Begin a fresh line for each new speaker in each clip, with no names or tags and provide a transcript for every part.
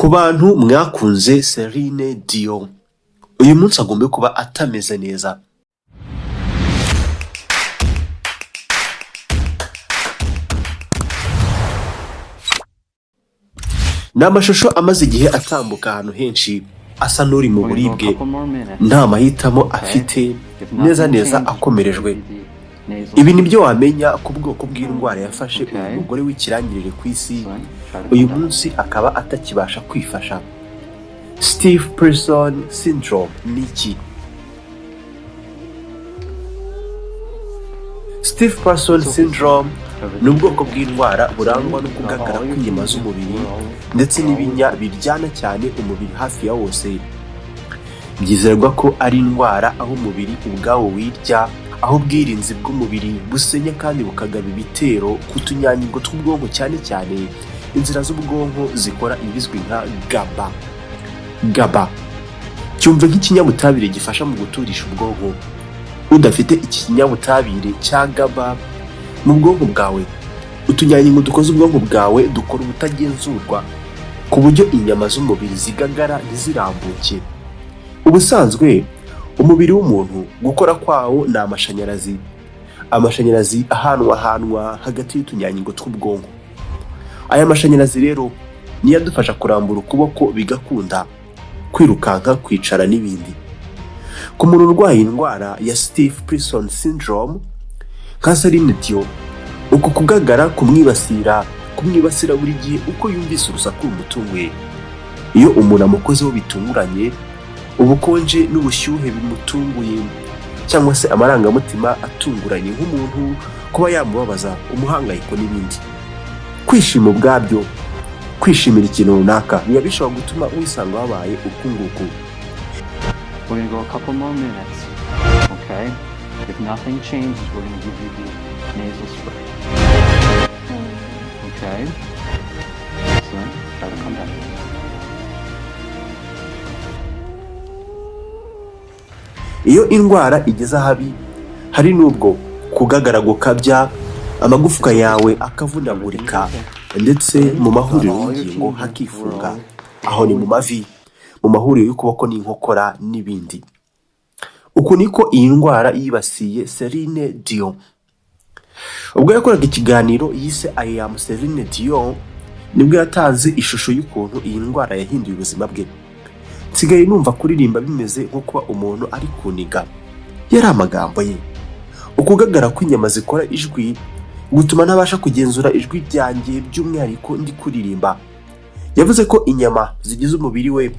Ku bantu mwakunze Celine Dion, uyu munsi agomba kuba atameze neza. Ni amashusho amaze igihe atambuka ahantu henshi, asa n'uri mu buribwe, nta mahitamo afite, neza akomerejwe. Ibi nibyo wamenya ku bwoko bw'indwara yafashe uyu mugore w'ikirangirire ku isi, uyu munsi akaba atakibasha kwifasha. Stiff person syndrome ni iki? Stiff person syndrome ni ubwoko bw'indwara burangwa no kugagara kw'inyama z'umubiri ndetse n'ibinya biryana cyane umubiri hafi ya wose. Byizerwa ko ari indwara aho umubiri ubwawo wirya, aho ubwirinzi bw'umubiri busenya kandi bukagaba ibitero ku tunyangingo tw'ubwonko, cyane cyane inzira z'ubwonko zikora ibizwi nka GABA. Cyumva nk'ikinyabutabire gifasha mu guturisha ubwonko. Udafite iki kinyabutabire cya GABA mu bwonko bwawe, utunyangingo dukoze ubwonko bwawe dukora ubutagenzurwa ku buryo inyama z'umubiri zigagara ntizirambuke. Ubusanzwe umubiri w'umuntu gukora kwawo ni amashanyarazi ahanwa hagati y'utunyangingo tw'ubwonko. Aya mashanyarazi rero niyo adufasha kurambura ukuboko bigakunda, kwirukanka, kwicara n'ibindi. Ku muntu urwaye indwara ya stiff person syndrome nka Celine Dion, uku kugagara kumwibasira buri gihe uko yumvise urusaku rumutunguye. Iyo umuntu amukozeho bitunguranye, ubukonje n'ubushyuhe bimutunguye, cyangwa se amarangamutima atunguranye nk'umuntu kuba yamubabaza, umuhangayiko n'ibindi. Kwishima ubwabyo, kwishimira ikintu runaka, biba bishobora gutuma wisanga wabaye uku nguku.
We're going to go a couple more minutes, okay? If nothing changes, we're going to give you the nasal spray. Okay? Excellent. Try to come back.
Iyo indwara igeze ahabi, hari n'ubwo kugagara gukabya, amagufwa yawe akavunagurika, ndetse mu mahuriro y'ingingo hakifunga. Aho ni mu mavi, mu mahuriro y'ukuboko n'inkokora n'ibindi. Uku niko iyi ndwara yibasiye Celine Dion. Ubwo yakoraga ikiganiro yise I am Celine Dion, nibwo yatanze ishusho y'ukuntu iyi ndwara yahinduye ubuzima bwe. Nsigaye numva kuririmba bimeze nko kuba umuntu ari kuniga. Yari amagambo ye. Ukugagara kw'inyama zikora ijwi gutuma ntabasha kugenzura ijwi ryanjye, by'umwihariko ndi kuririmba. Yavuze ko inyama zigize umubiri we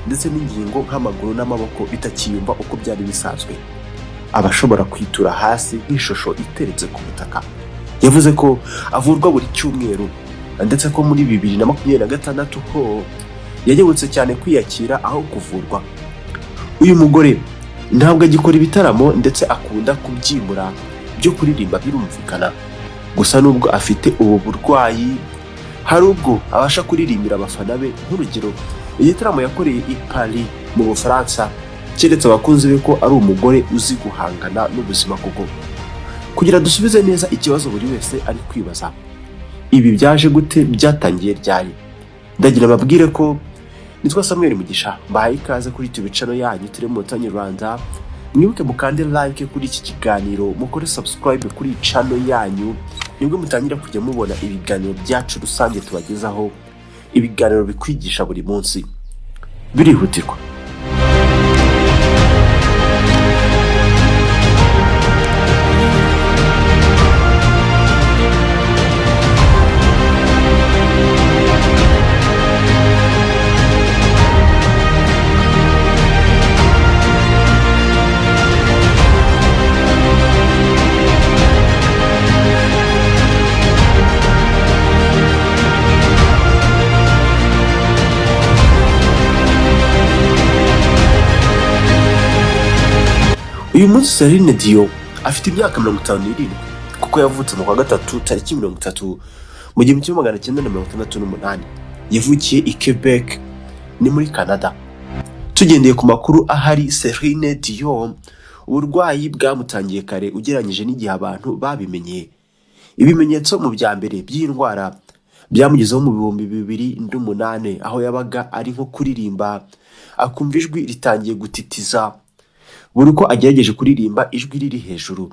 ndetse n'ingingo nk'amaguru n'amaboko bitakiyumva uko byari bisanzwe. Abashobora kwitura hasi nk'ishusho iteretse ku butaka. Yavuze ko avurwa buri cyumweru, ndetse ko muri 2026 ho yayobotse cyane kwiyakira aho kuvurwa. Uyu mugore ntabwo agikora ibitaramo ndetse akunda kubyimura byo kuririmba birumvikana. Gusa nubwo afite ubu burwayi, hari ubwo abasha kuririmbira abafana be. Nk'urugero, igitaramo yakoreye i Paris mu Bufaransa keretse abakunzi be ko ari umugore uzi guhangana n'ubuzima koko. Kugira dusubize neza ikibazo buri wese ari kwibaza, ibi byaje gute, byatangiye ryari? Ndagira babwire ko nitwa Samuel Mugisha, mbahaye ikaze kuri YouTube channel yanyu Télé Montagne Rwanda. Mwibuke mukande like kuri iki kiganiro, mukore subscribe kuri channel yanyu, nibwo mutangira kujya mubona ibiganiro byacu rusange tubagezaho, ibiganiro bikwigisha buri munsi. Birihutirwa. Uyu munsi Celine Dion afite imyaka 57 kuko yavutse mu kwa gatatu tariki 30 mu 1968. Yavukiye i Quebec, ni muri Canada. Tugendeye ku makuru ahari, Celine Dion uburwayi bwamutangiye kare ugereranyije n'igihe abantu babimenye. Ibimenyetso mu bya mbere by'indwara byamugezeho mu 2008 aho yabaga ari nko kuririmba akumva ijwi ritangiye gutitiza buri uko agerageje kuririmba ijwi riri hejuru.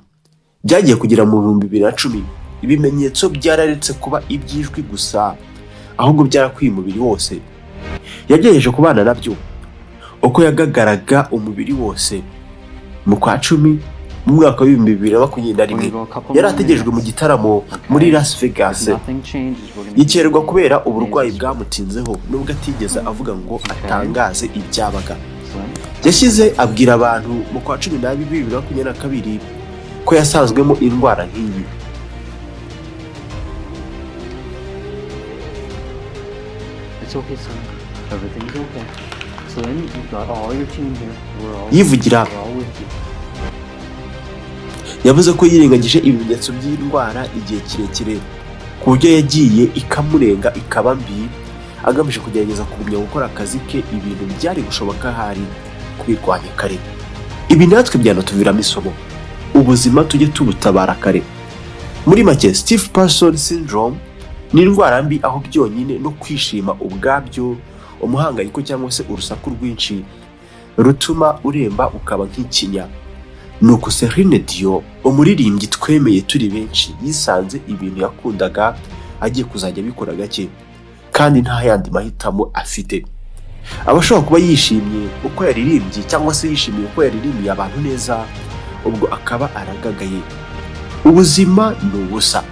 Byagiye kugira mu 2010 ibimenyetso byararetse kuba ibyijwi gusa ahubwo byarakwiye umubiri wose. Yagerageje kubana nabyo uko yagagaraga umubiri wose. Mu kwa 10 mu mwaka wa 2021 yari ategerejwe mu gitaramo muri Las Vegas. Yikererwa kubera uburwayi bwamutinzeho nubwo atigeze avuga ngo atangaze ibyabaga. Yashyize abwira abantu mu kwa 12 2022 ko yasanzwemo indwara nk'iyi.
It's okay, son. Everything's okay. Celine, you've got all your team here.
Yivugira
We're all with you.
yavuze ko yirengagije ibimenyetso by'indwara igihe kirekire ku buryo yagiye ikamurenga ikaba mbi agamije kugerageza kugumya gukora akazi ke. Ibintu byari gushoboka hari kwirwanya kare. Ibi natwe byanatuviramo isomo. Ubuzima tujye tubutabara kare. Muri make, stiff person syndrome ni indwara mbi aho byonyine no kwishima ubwabyo, umuhangayiko cyangwa se urusaku rwinshi rutuma uremba ukaba nk'ikinya. Nuko Celine Dion, umuririmbyi twemeye turi benshi, yisanze ibintu yakundaga agiye kuzajya bikora gake kandi nta yandi mahitamo afite. Abashobora kuba yishimye uko yaririmbye cyangwa se yishimiye uko yaririmbiye abantu neza, ubwo akaba aragagaye. Ubuzima ni ubusa.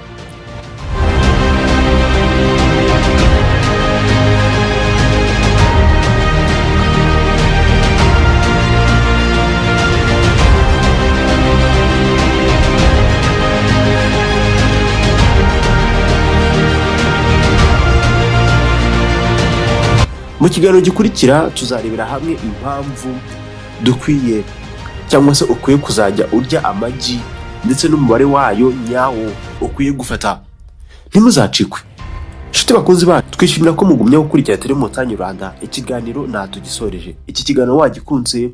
Mu kiganiro gikurikira tuzarebera hamwe impamvu dukwiye cyangwa se ukwiye kuzajya urya amagi ndetse n'umubare wayo nyawo ukwiye gufata. Ntimuzacikwe. Nshuti bakunzi bacu, twishimira ko mugumya gukurikira Télé Montagne Rwanda. Ikiganiro natugisoreje. Iki kiganiro wagikunze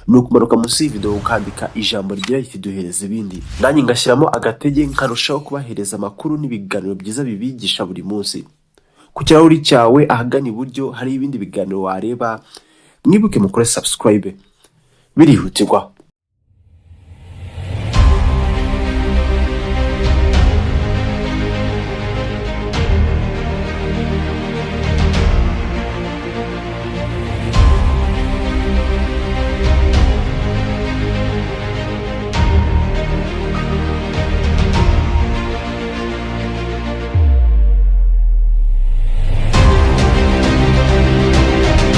ni ukumanuka munsi y'video ukandika ijambo rigira riti duhereze ibindi, nanjye ngashyiramo agatege nkarushaho kubahereza amakuru n'ibiganiro byiza bibigisha buri munsi. Ku kirahuri cyawe ahagana iburyo hari ibindi biganiro wareba. Mwibuke mukore subscribe birihutirwa.